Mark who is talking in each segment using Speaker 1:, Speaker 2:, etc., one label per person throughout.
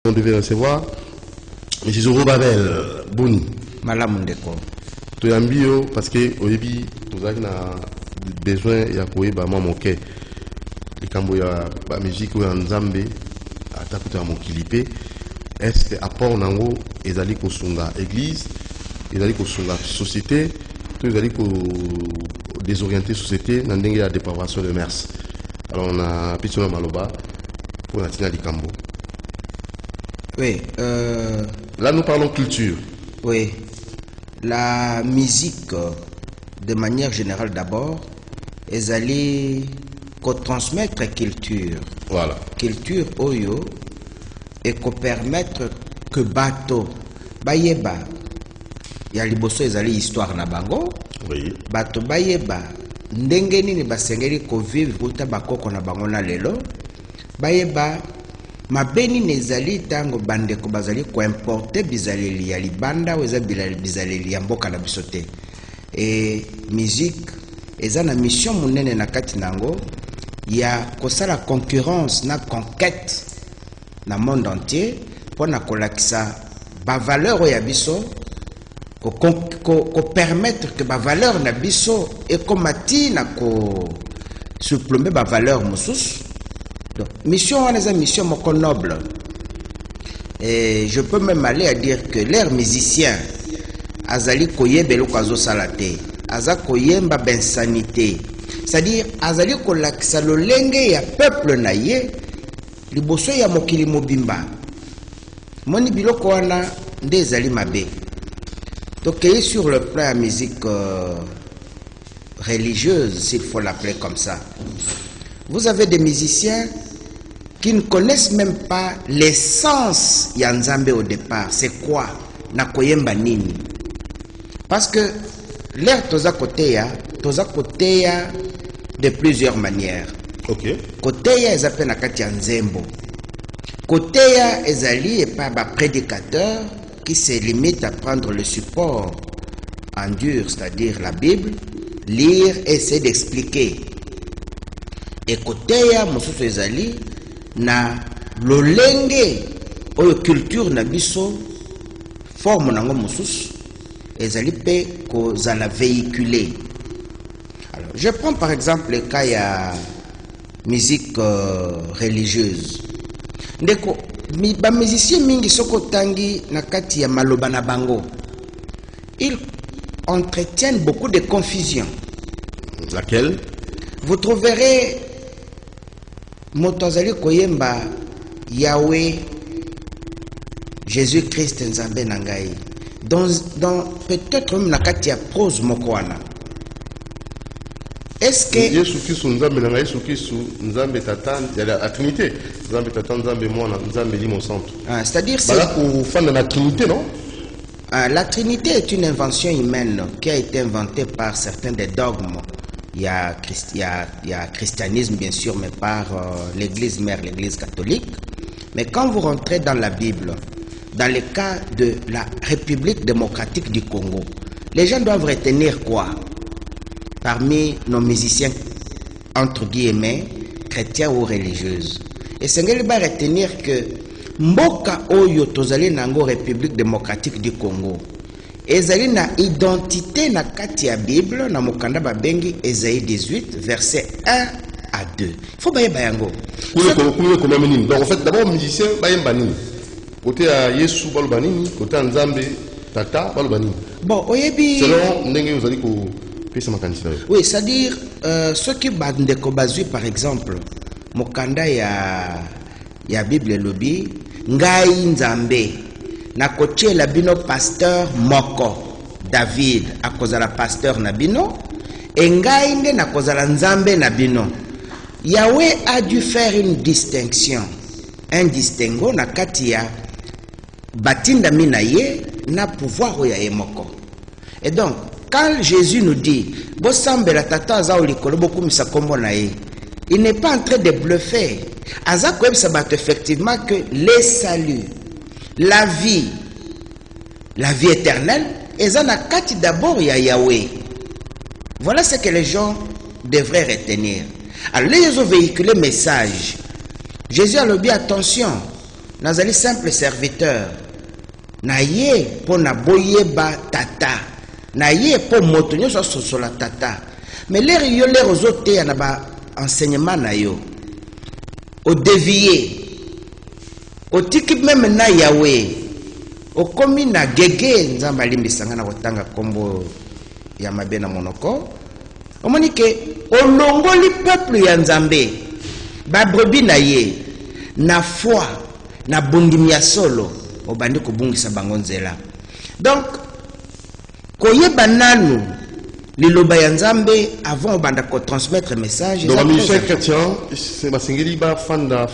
Speaker 1: On devait recevoir M. Zorobabel Boni.
Speaker 2: Malamundeko.
Speaker 1: Toyambio parce que au début, nous avons besoin de koyeba mamoke. Likambo ya ba musique ya nzambe atakuta mokilipe. Est-ce que apport nango ezali kosunga église, ezali kosunga société, tout ezali ko désorienter société na ndenge ya dépravation de mœurs. Alors on a pitona maloba pour la tina likambo.
Speaker 2: Oui,
Speaker 1: là nous parlons culture.
Speaker 2: Oui. La musique, de manière générale d'abord, est allée transmettre culture.
Speaker 1: Voilà.
Speaker 2: Culture oyo et qu'on permettre que bateau, bayeba, ya liboso ezali histoire na bango.
Speaker 1: Oui.
Speaker 2: Bato bayeba, ndenge nini basengeli ko vivre uta bakoko na bango na lelo. Bayeba mabeni nezali tango bandeko bazali ko importer bizaleli ya libanda ou eza bizaleli ya mboka na bisote. Et musique eza na mission munene na kati nango ya kosala concurrence na conquête na monde entier pour na kolakisa ba valeur ya biso ko permettre que ba valeur na biso et komati na ko surplomber ba valeur mosusu. Donc mission wana eza mission moko noble. Et je peux même aller à dire que leurs musiciens azali koyebelo kazo salate aza koyemba bensanité, c'est-à-dire azali kolakisa lolenge ya peuple na ye liboso ya mokili mobimba moni biloko wana nde ezali mabe. Donc sur le plan de musique religieuse, s'il faut l'appeler comme ça, vous avez des musiciens qui ne connaissent même pas l'essence ya Nzambe au départ. C'est quoi na koyemba nini? Parce que l'air toza koteya de plusieurs manières.
Speaker 1: OK.
Speaker 2: Koteya ezapé na kati ya nzembo. Koteya ezali et pas ba prédicateur qui se limite à prendre le support en dur, c'est-à-dire la Bible, lire et essayer d'expliquer. Et koteya mosusu ezali na lolenge oyo culture na biso forme nango mosusu ezali pe kozala véhiculé. Alors, je prends par exemple le cas ya musique religieuse. Ndeko ba musiciens mingi soko tangi na kati ya maloba na bango, ils entretiennent beaucoup de confusion.
Speaker 1: Laquelle?
Speaker 2: Vous trouverez motozali koyemba Yahweh Jésus-Christ Nzambe nangai dans peut-être même na kati ya prose moko wana. Est-ce que
Speaker 1: Yesu Kristo Nzambe nangai, Yesu Kristo Nzambe tata, il y a la Trinité, Nzambe tata, Nzambe mwana, Nzambe limo centre.
Speaker 2: C'est-à-dire c'est
Speaker 1: pour fan de la Trinité, non?
Speaker 2: La Trinité est une invention humaine qui a été inventée par certains des dogmes. Il y a christianisme bien sûr, mais par l'église mère, l'église catholique. Mais quand vous rentrez dans la Bible, dans le cas de la République démocratique du Congo, les gens doivent retenir quoi? Parmi nos musiciens, entre guillemets, chrétiens ou religieuses. Et c'est ce va retenir que Mboka Oyo Tozali Nango République démocratique du Congo. Ezali na identité na kati ya Bible na mokanda babengi Ésaïe 18 verset 1 à 2. Il faut baye bayango.
Speaker 1: Donc en fait d'abord musicien bayemba nini. Côté à Yesu baloba nini, côté à Nzambe tata baloba nini.
Speaker 2: Bon, oyebi
Speaker 1: selon ndenge ozali ko pesa makanisa.
Speaker 2: Oui, c'est-à-dire ceux qui bandeko bazui par exemple mokanda ya Bible lobi ngai Nzambe na kotie la bino pasteur moko David akozala pasteur na bino et ngai nde na kozala Nzambe na bino. Yahweh a dû faire une distinction, un distinguo na kati ya batinda mina ye na pouvoir ya emoko. Et donc quand Jésus nous dit bosambela tata za olikolo bokumisa kombo na ye, il n'est pas en train de bluffer. Aza koyebisa bato effectivement que les saluts, la vie éternelle, eza na kati d'abord ya Yahweh. Voilà ce que les gens devraient retenir. Alors les ont véhiculé message. Jésus a le bien attention. nazali simple serviteur na ye po na boyeba tata na ye po moto nyonso sosola tata mais l'air yo l'air ozote ya na ba enseignement na yo au dévier au tiki même na Yahweh au komi na gege nzamba limbisanga na kotanga kombo ya mabe na monoko omoni ke olongoli peuple ya nzambe ba brebis na ye na foi na bondimi ya solo obandi kobungisa bango nzela donc koyeba nanu liloba ya nzambe avant obanda ko transmettre message
Speaker 1: donc les musiciens chrétiens c'est basengeli ba fanda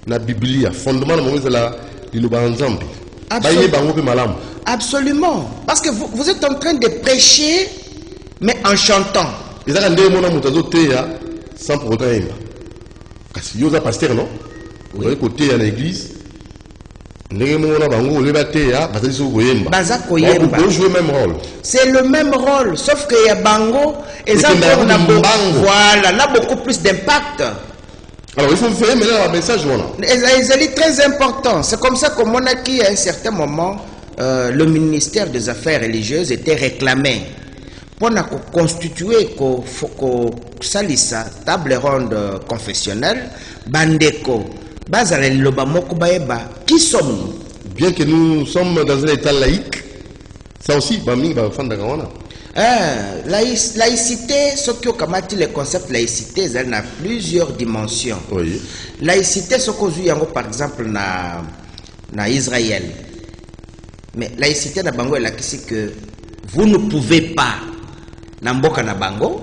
Speaker 1: na biblia fondement na mongo la liloba ya nzambe baye bango pe malamu.
Speaker 2: Absolument, parce que vous êtes en train de prêcher mais en chantant.
Speaker 1: Et ça ndé mona mutazo teya sans pour autant yemba kasi yo za pasteur non vous voyez côté à l'église ndenge mona bango le bateya bazali so koyemba
Speaker 2: baza koyemba
Speaker 1: vous jouez même rôle,
Speaker 2: c'est le même rôle sauf que ya bango et ça voilà là beaucoup plus d'impact.
Speaker 1: Alors il faut faire maintenant un message voilà.
Speaker 2: C'est très important. C'est comme ça qu'on a qui à un certain moment le ministère des Affaires religieuses était réclamé pour constituer salisa table ronde confessionnelle bandeko bazala loba moko baeba qui sommes-nous?
Speaker 1: Bien que nous sommes dans un état laïque, ça aussi baming ba fanda kawana.
Speaker 2: Laïcité, ce qui est le concept laïcité, elle a plusieurs dimensions.
Speaker 1: Oui.
Speaker 2: Laïcité, ce qu'on a par exemple na Israël. Mais laïcité na bango elle c'est que vous ne pouvez pas na mboka na bango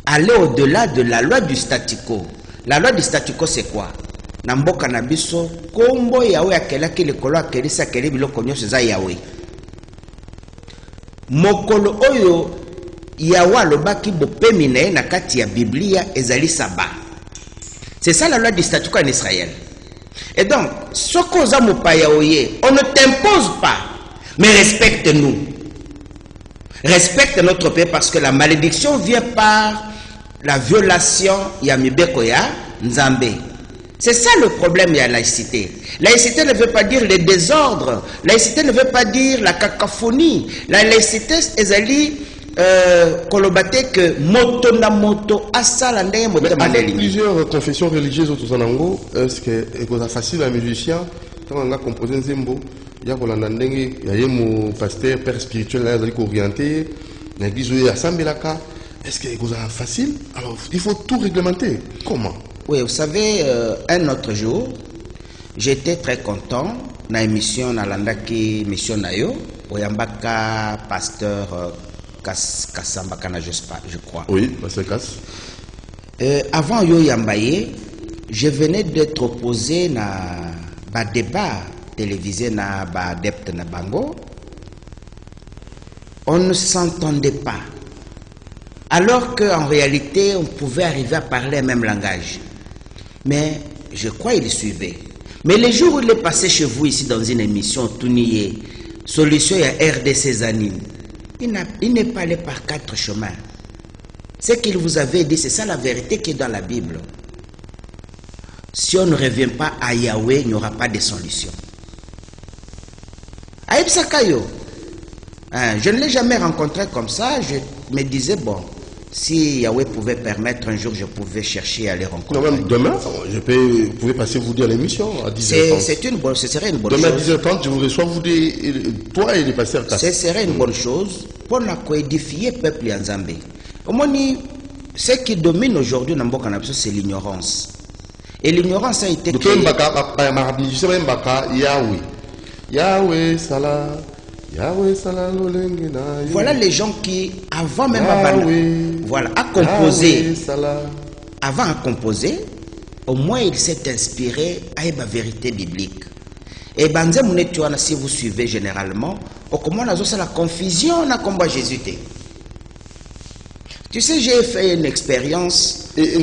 Speaker 2: aller au-delà de la loi du statu quo. La loi du statu quo c'est quoi? Na mboka na biso kombo yawe akelaki lekolo akelisa kele biloko nyonso za yawe. Mokolo oyo yawa lobaki bopemi na ye na kati ya Biblia ezali saba. C'est ça la loi du statu quo en Israël. Et donc, ce qu'on a mopaya oye, on ne t'impose pas, mais respecte-nous. Respecte notre pays parce que la malédiction vient par la violation ya mibeko ya nzambe. C'est ça le problème de la laïcité. Laïcité ne veut pas dire le désordre. Laïcité ne veut pas dire la cacophonie. La laïcité ezali kolobate que moto na moto asala ndenge moto
Speaker 1: avec plusieurs confessions religieuses autour zanango, est-ce que c'est facile à un musicien quand on a composé nzembo ya kolanda ndenge ya yemo pasteur père spirituel là ezali orienté na église ya sambelaka, est-ce que c'est facile? Alors il faut tout réglementer. Comment?
Speaker 2: Oui, vous savez, un autre jour, j'étais très content dans l'émission Nalandaki Mission Nayo, Oyambaka pasteur Kassambakana, je crois.
Speaker 1: Oui, pasteur Kass.
Speaker 2: Avant Yo Yambaye, je venais d'être opposé à un débat télévisé na adepte na Bango. On ne s'entendait pas. Alors qu'en réalité, on pouvait arriver à parler le même langage. Mais je crois qu'il suivait. Mais les jours où il est passé chez vous ici dans une émission, Tounié, solution à RDC Zanine, il n'est pas allé par 4 chemins. Ce qu'il vous avait dit, c'est ça la vérité qui est dans la Bible. Si on ne revient pas à Yahweh, il n'y aura pas de solution. Aïb Sakayo, je ne l'ai jamais rencontré comme ça. Je me disais, bon, si Yahweh pouvait permettre, un jour je pouvais chercher à les rencontrer.
Speaker 1: Non, même demain, vous pouvez passer vous dire l'émission à 10h30.
Speaker 2: Ce serait une bonne
Speaker 1: demain
Speaker 2: chose.
Speaker 1: Demain à 10h30, je vous reçois, toi et les pasteurs.
Speaker 2: Ce serait une bonne chose pour édifier le peuple Yanzambé. Au moins, ce qui domine aujourd'hui dans Mboka Nabiso, c'est l'ignorance. Et l'ignorance a été créée.
Speaker 1: Yahweh, Salah.
Speaker 2: Voilà les gens qui, avant même à composer, avant à composer, au moins il s'est inspiré à la vérité biblique. Et si vous suivez généralement, au comment on a la confusion on a combat Jésus. Tu sais, j'ai fait une expérience.
Speaker 1: Et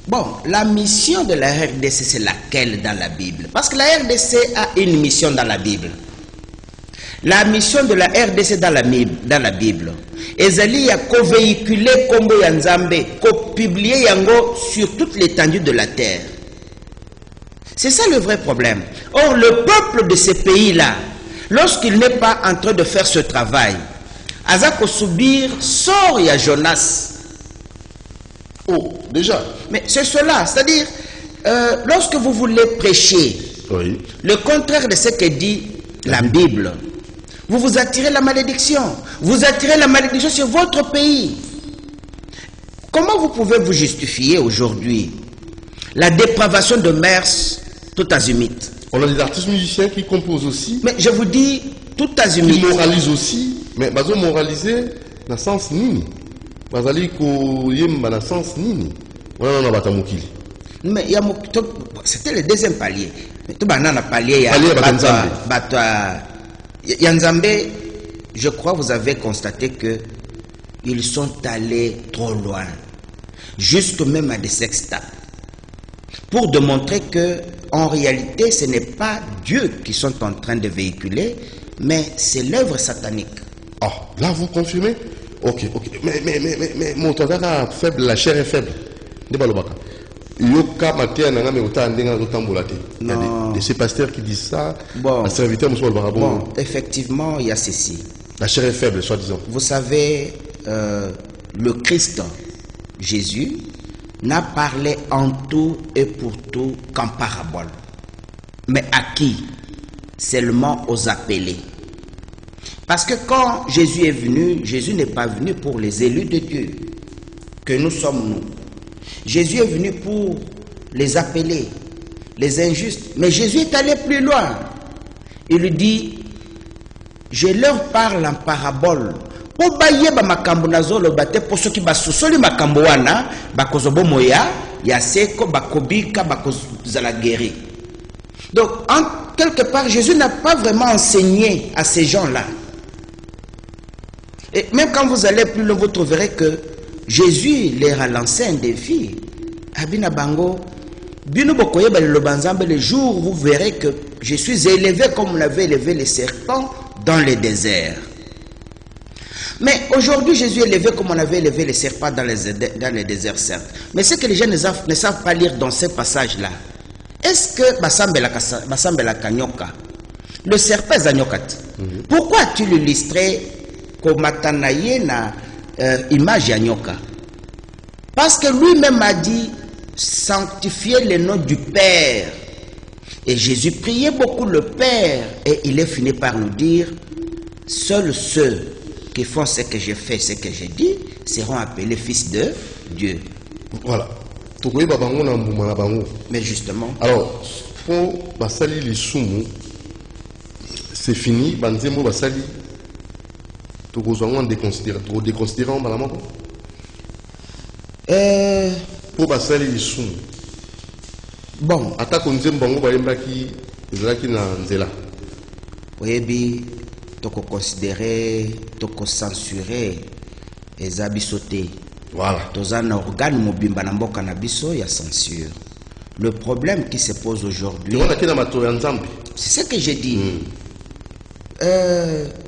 Speaker 2: bon, la mission de la RDC, c'est laquelle dans la Bible? Parce que la RDC a une mission dans la Bible. La mission de la RDC dans la Bible, ezali ya ko véhiculer kombo ya Nzambe, ko publier yango sur toute l'étendue de la terre. C'est ça le vrai problème. Or, le peuple de ces pays-là, lorsqu'il n'est pas en train de faire ce travail, azako subir sort ya Jonas.
Speaker 1: Oh, déjà.
Speaker 2: Mais c'est cela, c'est-à-dire, lorsque vous voulez prêcher
Speaker 1: Oui.
Speaker 2: le contraire de ce que dit la Bible, vous vous attirez la malédiction. Vous attirez la malédiction sur votre pays. Comment vous pouvez vous justifier aujourd'hui la dépravation de mœurs tout azimut?
Speaker 1: On a des artistes musiciens qui composent aussi,
Speaker 2: Mais je vous dis, tout azimut.
Speaker 1: qui moralisent aussi, mais ils moraliser dans le sens nini. Bazali ko yemba dans le sens nini. On a batamukili.
Speaker 2: Mais c'était le deuxième palier. Mais tout banana palier ya Nzambe, je crois que vous avez constaté que ils sont allés trop loin, jusque même à des sextapes, pour démontrer que en réalité ce n'est pas Dieu qui sont en train de véhiculer, mais c'est l'œuvre satanique.
Speaker 1: Ah, là vous confirmez? Ok. Mais mon tata faible, la chair est faible. Il y a de ces pasteurs qui disent ça.
Speaker 2: Bon,
Speaker 1: bon,
Speaker 2: effectivement, il y a ceci.
Speaker 1: La chair est faible, soi-disant.
Speaker 2: Vous savez, le Christ, Jésus, n'a parlé en tout et pour tout qu'en parabole. Mais à qui? Seulement aux appelés. Parce que quand Jésus est venu, Jésus n'est pas venu pour les élus de Dieu, que nous sommes nous. Jésus est venu pour les appelés, les injustes. Mais Jésus est allé plus loin. Il lui dit, je leur parle en parabole. Po baye ba makambo nazolo bate po soki basusoli makambo wana bakozobo moya ya seko bakobika bakozala guéri. Donc en quelque part Jésus n'a pas vraiment enseigné à ces gens-là. Et même quand vous allez plus loin, vous trouverez que Jésus leur a lancé un défi. Abina bango bino bokoye ba le banzambe, le jour où vous verrez que je suis élevé comme on avait élevé les serpents dans le désert. Mais aujourd'hui, Jésus est élevé comme on avait élevé les serpents dans les déserts, certes. Mais ce que les gens ne savent pas lire dans ces passages-là, est-ce que Basambe la Kanyoka, le serpent Zanyokat, pourquoi as-tu l'illustré comme Matanaye na image Yanyoka? Parce que lui-même a dit sanctifier le nom du Père. Et Jésus priait beaucoup le Père. Et il est fini par nous dire, seuls ceux qui font ce que j'ai fait, ce que j'ai dit, seront appelés fils de Dieu.
Speaker 1: Voilà.
Speaker 2: Mais justement.
Speaker 1: Alors, pour Basali Lissumu, c'est fini. Banzemo Basali, tu as déconsidéré en Balamako? Pour Basali Lissumu.
Speaker 2: Bon.
Speaker 1: Attaque Nzembango Bayembaki, Zaki Nanzela.
Speaker 2: Oyebi, toko considérer, toko censurer, ezabisote.
Speaker 1: Voilà.
Speaker 2: Tozan organe mobimba na mboka na biso ya censure. Le problème qui se pose aujourd'hui, c'est ce que j'ai dit.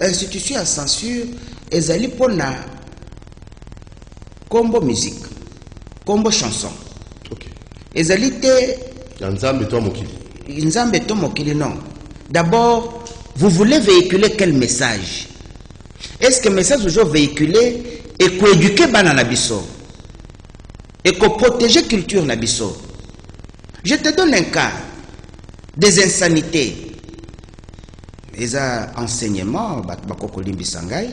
Speaker 2: Institution à censure, ezali pona combo musique, combo chanson.
Speaker 1: Ok.
Speaker 2: Ezali te
Speaker 1: Nzambe to mokili.
Speaker 2: Nzambe to mokili, non. D'abord, vous voulez véhiculer quel message? Est-ce que le message aujourd'hui véhiculé est qu'éduquer bana nabiso et que protéger culture nabiso? Je te donne un cas des insanités. Les enseignements, bakoko limbi sangai.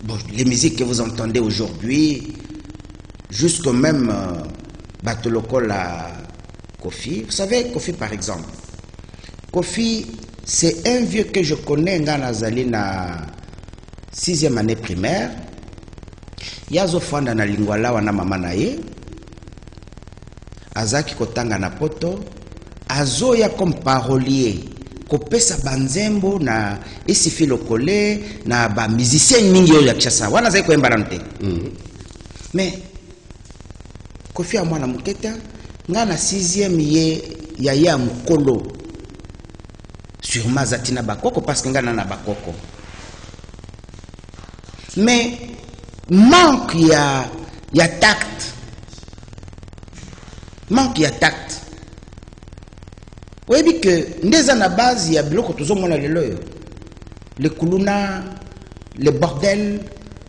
Speaker 2: Bon, les musiques que vous entendez aujourd'hui, jusque même Batoloko la Kofi. Vous savez, Kofi par exemple. Kofi, c'est un vieux que je connais dans la 6e année primaire. Yazo fanda na lingwala wana mama na ye. Azaki kotanga na poto. Azoya comme parolier. Kopesa banzembo na isifi lokole na ba musicien mingi yo ya Kinshasa. Wana zai koyemba nante. Mais Kofi a mwana muketa nga na 6e ye ya mukolo sûrement zatina bakoko parce que nga na bakoko. Mais manque ya tact. Manque ya tact. Oui, bien que ndeza na base ya biloko tozomona lelo yo. Les kuluna, les bordels,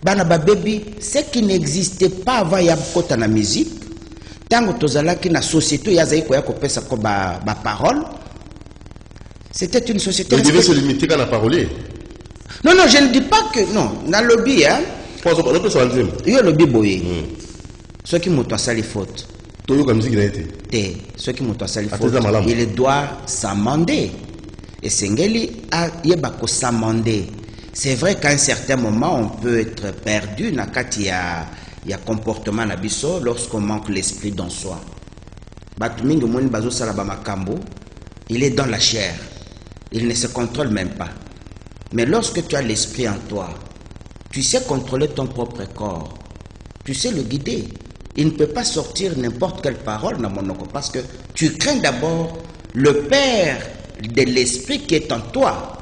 Speaker 2: bana baby, ce qui n'existait pas avant ya kota na musique. Tango tozalaki na société ya zaiko ya kopesa ko ba parole. C'était une société.
Speaker 1: Il devait se limiter à la parole.
Speaker 2: Non, non, je ne dis pas que non. Dans le lobby, hein. Il y a le lobby boyé. Ceux qui m'ont sali faute. Ceux qui m'ont sali faute. Il doit s'amender. Et Sengeli a yebako s'amender. C'est vrai qu'à un certain moment, on peut être perdu dans il y a comportement nabiso lorsqu'on manque l'esprit dans soi. Batumingo moni bazo salaba makambo, il est dans la chair. Il ne se contrôle même pas. Mais lorsque tu as l'esprit en toi, tu sais contrôler ton propre corps. Tu sais le guider. Il ne peut pas sortir n'importe quelle parole dans mon oko parce que tu crains d'abord le Père de l'esprit qui est en toi.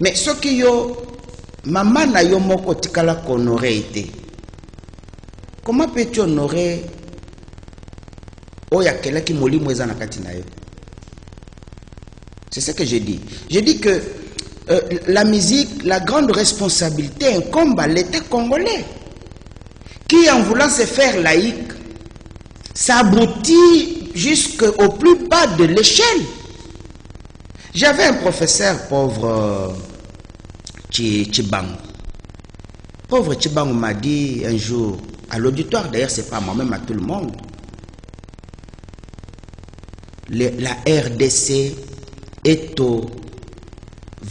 Speaker 2: Mais ce qui yo, maman na yo moko tikala qu'on aurait été. Comment peux-tu honorer oya kela ki moli mweza na kati na yo? C'est ce que je dis. Je dis que la musique, la grande responsabilité incombe à l'État congolais, qui en voulant se faire laïque, s'abrutit jusqu'au plus bas de l'échelle. J'avais un professeur pauvre Chibang. Pauvre Chibang m'a dit un jour, à l'auditoire d'ailleurs, c'est pas moi-même, à tout le monde, la RDC est au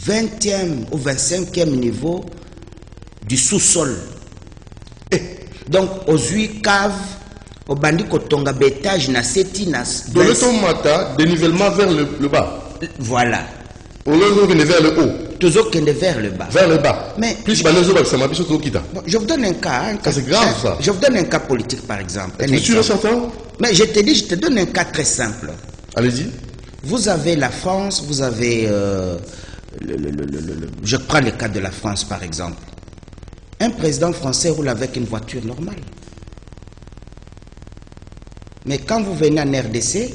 Speaker 2: 20e ou 25e niveau du sous-sol. Donc, aux 8 caves, au bandit kotonga bétage na seti na.
Speaker 1: De l'automata, dénivellement vers le bas.
Speaker 2: Voilà.
Speaker 1: On est vers le haut.
Speaker 2: Toujours qu'on est vers le bas.
Speaker 1: Vers le bas.
Speaker 2: Mais
Speaker 1: plus bon, je
Speaker 2: vous donne un cas.
Speaker 1: C'est grave ça.
Speaker 2: Je vous donne un cas politique par exemple.
Speaker 1: Tu es sûr et certain?
Speaker 2: Mais je te dis, je te donne un cas très simple.
Speaker 1: Allez-y.
Speaker 2: Vous avez la France, vous avez... je prends le cas de la France par exemple. Un président français roule avec une voiture normale. Mais quand vous venez en RDC,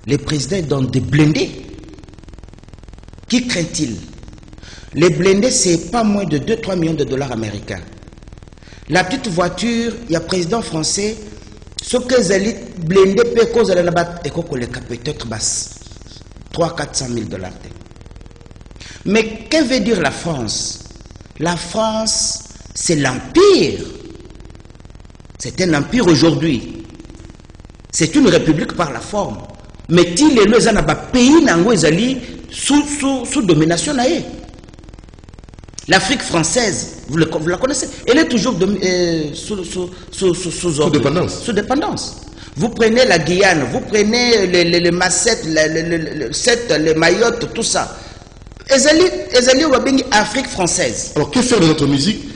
Speaker 2: les présidents donnent des blindés. Qui craint-il? Les blindés, c'est pas moins de 2-3 millions de dollars américains. La petite voiture, il y a président français, ce que les élites blindés peuvent causer la batte, et qu'on les peut-être basse. 300-400 000 dollars. Mais que veut dire la France? La France, c'est l'empire. C'est un empire aujourd'hui. C'est une république par la forme. Mais il est le pays sous domination. L'Afrique française, vous la connaissez, elle est toujours sous
Speaker 1: dépendance.
Speaker 2: Sous dépendance. Vous prenez la Guyane, vous prenez les Massettes, les Mayotte, tout ça. Ezali Wabingi, Afrique française.
Speaker 1: Alors que faire de notre musique?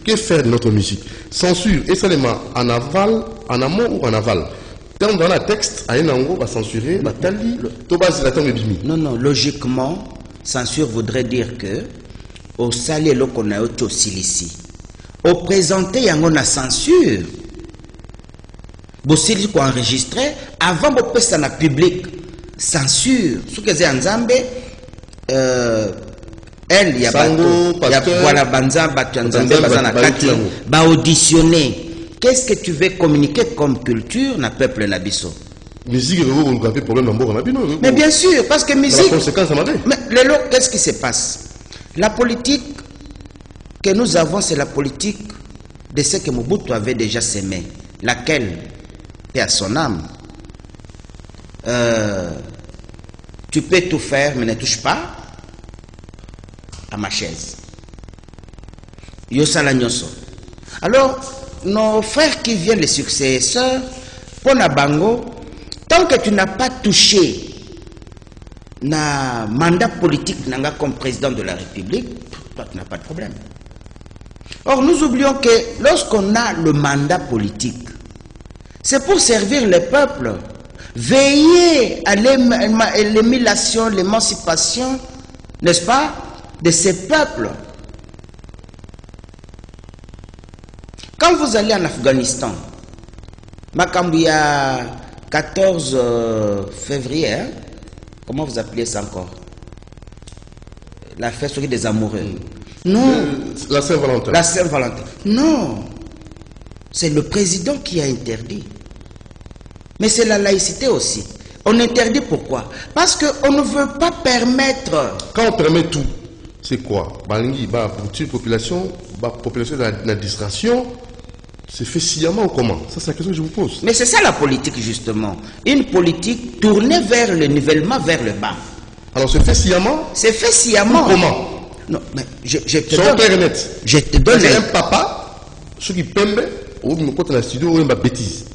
Speaker 1: Que faire de notre musique? Censure, et seulement en aval, en amont ou en aval? Dans la texte, à un angle, va censurer, va tali,
Speaker 2: non, non, logiquement, censure voudrait dire que au salé lo qu'on a au silici. Au présenté, il y a une censure. Vous savez qu'on enregistré avant de passer dans le public, censure. Ce que c'est en Zambé, elle, il y a voilà, banza, batanzambé, bazana kati, ba auditionner. Qu'est-ce que tu veux communiquer comme culture na peuple nabiso?
Speaker 1: Musique,
Speaker 2: mais bien sûr, parce que musique. Mais qu'est-ce qui se passe? La politique que nous avons, c'est la politique de ce que Mobutu avait déjà sémé. Laquelle, et à son âme, tu peux tout faire, mais ne touche pas à ma chaise. Yosala nyoso. Alors, nos frères qui viennent, les successeurs, Pona Bango, tant que tu n'as pas touché na mandat politique nanga comme président de la République, toi tu n'as pas de problème. Or nous oublions que lorsqu'on a le mandat politique, C'est pour servir le peuple. Veiller à l'émulation, l'émancipation, n'est-ce pas, de ces peuples. Quand vous allez en Afghanistan, Makambouya 14 février, hein? Comment vous appelez ça encore? La fête des amoureux. Non.
Speaker 1: La Saint-Valentin.
Speaker 2: La Saint-Valentin. Non. C'est le président qui a interdit. Mais c'est la laïcité aussi. On interdit pourquoi? Parce qu'on ne veut pas permettre.
Speaker 1: Quand on permet tout, c'est quoi? Balingi, pour toute population, population de la distraction, c'est fait sciemment ou comment? Ça, c'est la question que je vous pose.
Speaker 2: Mais c'est ça la politique, justement. Une politique tournée vers le nivellement, vers le bas.
Speaker 1: Alors, c'est fait sciemment?
Speaker 2: C'est fait sciemment.
Speaker 1: Ou comment?
Speaker 2: Non, mais je te
Speaker 1: donne. Père net.
Speaker 2: Je te donne.
Speaker 1: C'est un papa, ceux qui pèment, ou me côté dans la studio, ou une bêtise.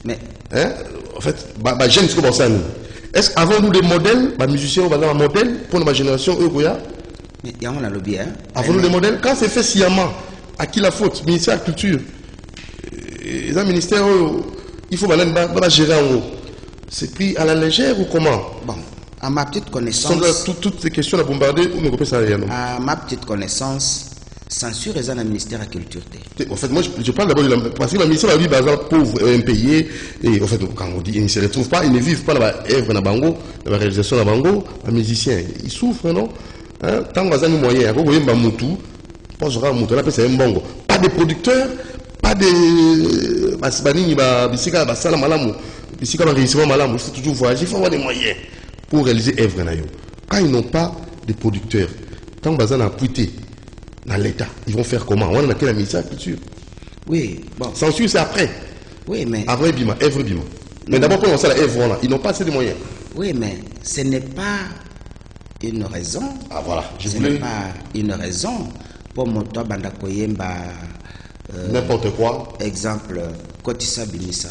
Speaker 2: Mais.
Speaker 1: Hein? En fait, j'aime ce que vous savez. Est-ce qu'avons-nous des modèles, musiciens, on va avoir un modèle pour notre génération, eux,
Speaker 2: mais il y a un lobby, hein?
Speaker 1: Avons-nous des modèles? Quand c'est fait sciemment, à qui la faute? Ministère de la Culture. Les ministères, il faut gérer en haut. C'est pris à la légère ou comment?
Speaker 2: Bon, à ma petite connaissance.
Speaker 1: Toutes ces questions à bombarder, ou me ça rien.
Speaker 2: À ma petite connaissance, censure est dans le ministère de la Culture.
Speaker 1: En fait, moi, je parle d'abord de la. Parce que le ministère de la vie, pauvre, impayé. Et en fait, quand on dit ils ne se retrouvent pas, ils ne vivent pas dans l'œuvre, dans la réalisation de Bango, les musiciens, ils souffrent, non? Tant qu'on a des moyens, on a Moutou, c'est un bongo. Pas de producteurs, pas de. Il faut toujours voyager, il faut avoir des moyens pour réaliser œuvre. Quand ils n'ont pas de producteurs, tant qu'on a pouté dans l'État, ils vont faire comment? On a quel ministère de la Culture?
Speaker 2: Oui, bon.
Speaker 1: Censure, c'est après.
Speaker 2: Oui, mais.
Speaker 1: Avant Bima, œuvre Bima. Mais d'abord, pour lancer la œuvre, là, ils n'ont pas assez de moyens.
Speaker 2: Oui, mais ce n'est pas une raison.
Speaker 1: Ah, voilà.
Speaker 2: Ce n'est pas une raison pour Moto Bandakoyemba.
Speaker 1: N'importe quoi.
Speaker 2: Exemple, Kotissa Binissa.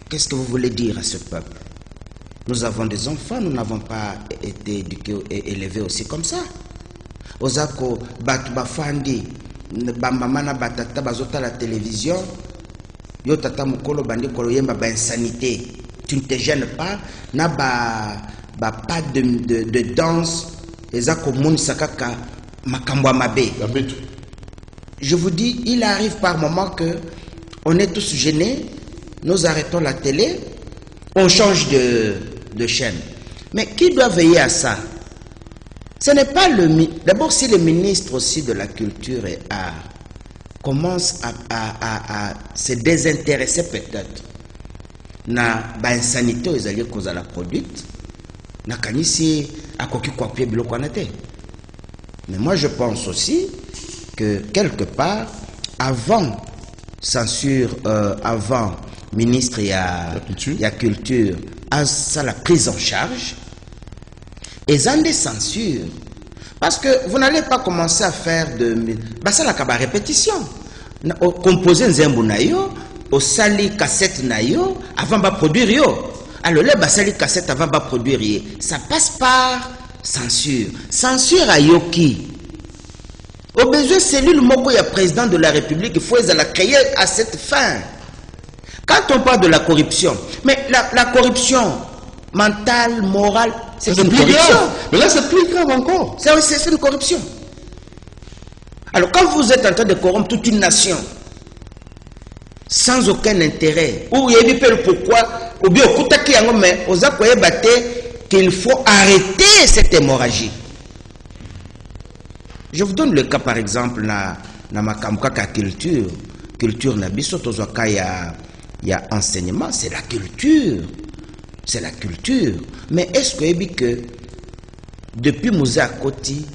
Speaker 2: Qu'est-ce que vous voulez dire à ce peuple? Nous avons des enfants, nous n'avons pas été éduqués et élevés aussi comme ça. Ozako, Batu Bafandi, Bambamana Batata, Bazota la télévision, Yo Tata Mukolo Bandi Koloyemba, insanité. Tu ne te gênes pas, n'a pas de danse, Ezako Moun Sakaka, Makambwa Mabe. Je vous dis, il arrive par moment que on est tous gênés, nous arrêtons la télé, on change de chaîne. Mais qui doit veiller à ça? Ce n'est pas le... D'abord, si le ministre aussi de la Culture et Art commence à se désintéresser peut-être na insanité aux alliés qu'on a la produite, na kanisi à koki kwa pie bilo kwanate. Mais moi je pense aussi que quelque part, avant censure, avant ministre, il y a culture, à ça la prise en charge, et en des censures. Parce que vous n'allez pas commencer à faire de... Bah ça la répétition. Composer un zembo na yo, au sali cassette na yo, avant de produire yo. Alors là, sali cassette avant de produire yo. Ça passe par censure. Censure à yoki. Au besoin, cellule moko ya président de la République, il faut la créer à cette fin. Quand on parle de la corruption, mais la corruption mentale, morale, c'est une corruption.
Speaker 1: Grave. Mais là, c'est plus grave encore.
Speaker 2: C'est une corruption. Alors, quand vous êtes en train de corrompre toute une nation, sans aucun intérêt, ou il y a pourquoi, ou bien qu'il faut arrêter cette hémorragie. Je vous donne le cas, par exemple, na makamkaka culture. Culture na biso tozoka ya enseignement, c'est la culture. C'est la culture. Mais est-ce que depuis Mouza Koti,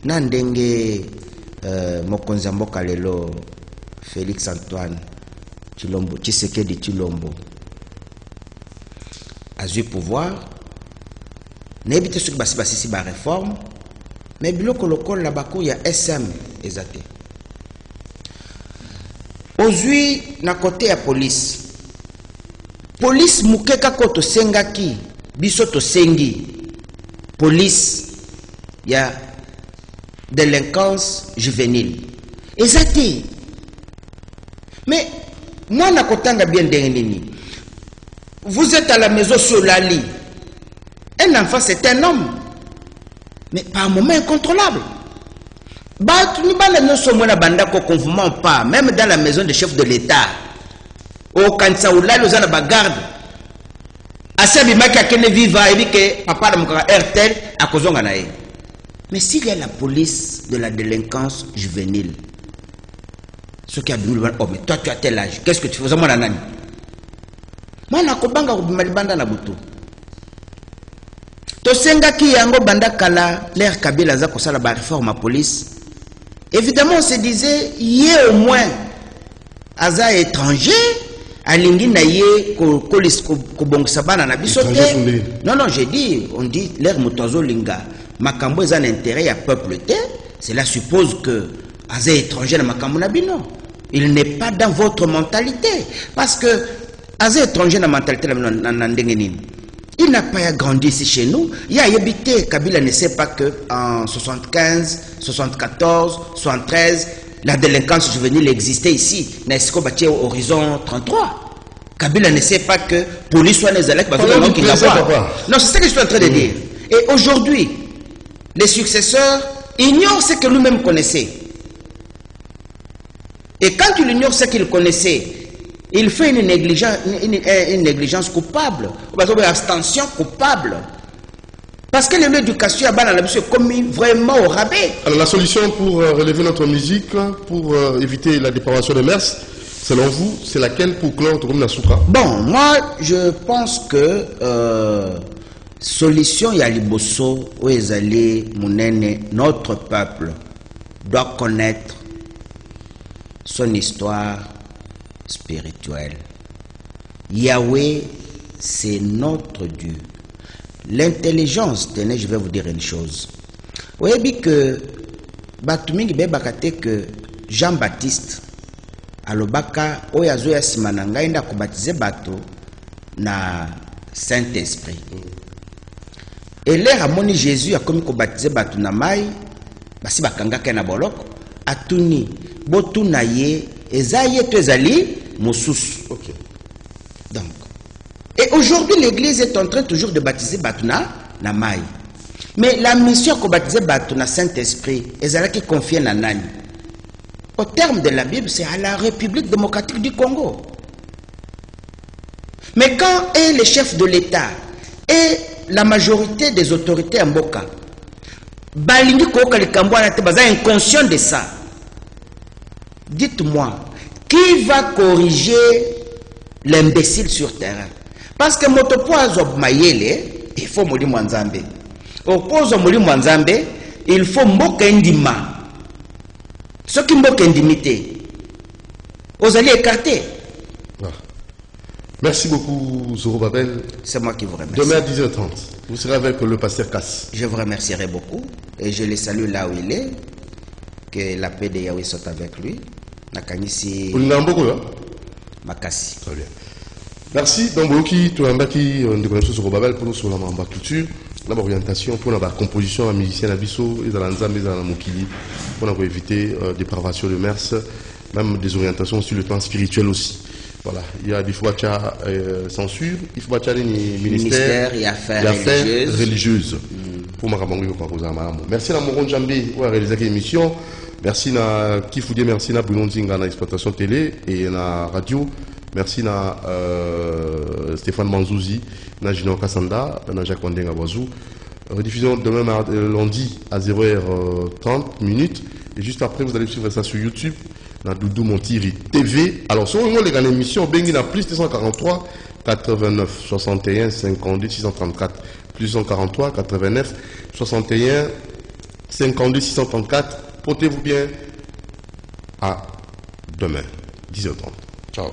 Speaker 2: Nandenge Mokonzambo Kalelo, Félix Antoine Chilombo, Tshisekedi Chilombo, a eu pouvoir, n'habite ce que si ba réforme, mais biloko lokol la bako ya SM ezate. Ozui na côté ya police. Police mukeka koto sengaki, biso to sengi. Police ya délinquance juvénile. Ezate. Mais moi na kotanga bien ndengi nini. Vous êtes à la maison sur la lit. Un enfant, c'est un homme. Mais par un moment incontrôlable. Nous ne sommes pas, même dans la maison du chef de l'État. Au Kansaoula, nous avons la garde. Asabi Maki Kene Viva, et que papa de RTL à Kozonganae. Mais s'il y a la police de la délinquance juvénile, ce qui a dit, oh, mais toi, tu as tel âge, qu'est-ce que tu fais? Moi, je suis moi, je suis Tosenga ki yango banda kala l'air Kabila za kosala ba réforme à police. Évidemment on se disait yé au moins aza étranger alingi na yé ko bongisa bana na biso te. Non j'ai dit on dit l'air motozo linga makambo za intérêt ya peuple te. Cela suppose que aza étranger na makambo na bino. Il n'est pas dans votre mentalité parce que aza étranger na mentalité na ndenge nini. Il n'a pas grandi ici chez nous. Il a habité. Kabila ne sait pas que en 75, 74, 73, la délinquance juvénile existait ici. N'est-ce qu'on bâtit au horizon 33? Kabila ne sait pas que police soit les élèves. Non, c'est ce que je suis en train de dire. Et aujourd'hui, les successeurs ignorent ce que nous-mêmes connaissions. Et quand il ignore ce qu'il connaissait, il fait une négligence coupable, une abstention coupable. Parce que l'éducation à Bana est commis vraiment au rabais.
Speaker 1: Alors la solution pour relever notre musique, pour éviter la dépravation des mœurs, selon vous, c'est laquelle pour clore Tokomi Nasuka?
Speaker 2: Bon, moi je pense que solution Yaliboso Oezali Mounene, notre peuple doit connaître son histoire spirituel. Yahweh, c'est notre Dieu. L'intelligence, tenez, je vais vous dire une chose. Vous voyez bien que Batumingi Bebakate que Jean-Baptiste alobaka oyazo ya simananga inda kubatize bato na Saint-Esprit. Et l'air amoni Jésus a commis kubatize bato na mai basi bakangaka na boloko atuni botuna ye ezaye tezali Moussous.
Speaker 1: Ok.
Speaker 2: Donc, et aujourd'hui, l'église est en train toujours de baptiser Batuna na Maï. Mais la mission qu'on baptise Batuna Saint-Esprit, est qui confie na Nani. Au terme de la Bible, c'est à la République démocratique du Congo. Mais quand est le chef de l'État et la majorité des autorités en Mboka, balingi koka le Kambouana te baza inconscient de ça. Dites-moi, qui va corriger l'imbécile sur terrain? Parce que motopoazo mayele, il faut moli mwanzambe. Opozo moli mwanzambe, il faut mboka ndima. Ce qui mboka ndimité, vous allez écarter.
Speaker 1: Voilà. Merci beaucoup Zorobabel.
Speaker 2: C'est moi qui vous remercie.
Speaker 1: Demain à 10h30, vous serez avec le pasteur Cass.
Speaker 2: Je vous remercierai beaucoup et je le salue là où il est. Que la paix de Yahweh soit avec lui. Nakanisi Makasi.
Speaker 1: Très bien. Merci. Donc, Boloki, tu as mbaki de connaissances sur Babel pour nous sur la culture, l'orientation, pour la composition, la musicien, la bisso, et dans l'ensemble, et dans la mokili, pour éviter dépravation de mœurs, même des orientations sur le plan spirituel aussi. Voilà. Il y a des fois qu'il y a censure, il faut qu'il y ait des ministères
Speaker 2: et affaires religieuses.
Speaker 1: Pour Marabango, merci à Moron Djambé pour réaliser l'émission. Merci à Kifoudie, merci à Bruno Nzinga dans l'exploitation télé et la radio. Merci à Stéphane Manzouzi, à Gino Kassanda, à Jacques Wandenga Wazou. Rediffusion demain lundi à 0h30 minutes. Et juste après, vous allez suivre ça sur YouTube, dans Doudou Montiri TV. Alors, sur les grandes émissions, Bengi na plus 243 89 61 52 634. Plus 243 89 61 52 634. Portez-vous bien. À demain, 10h30. Ciao.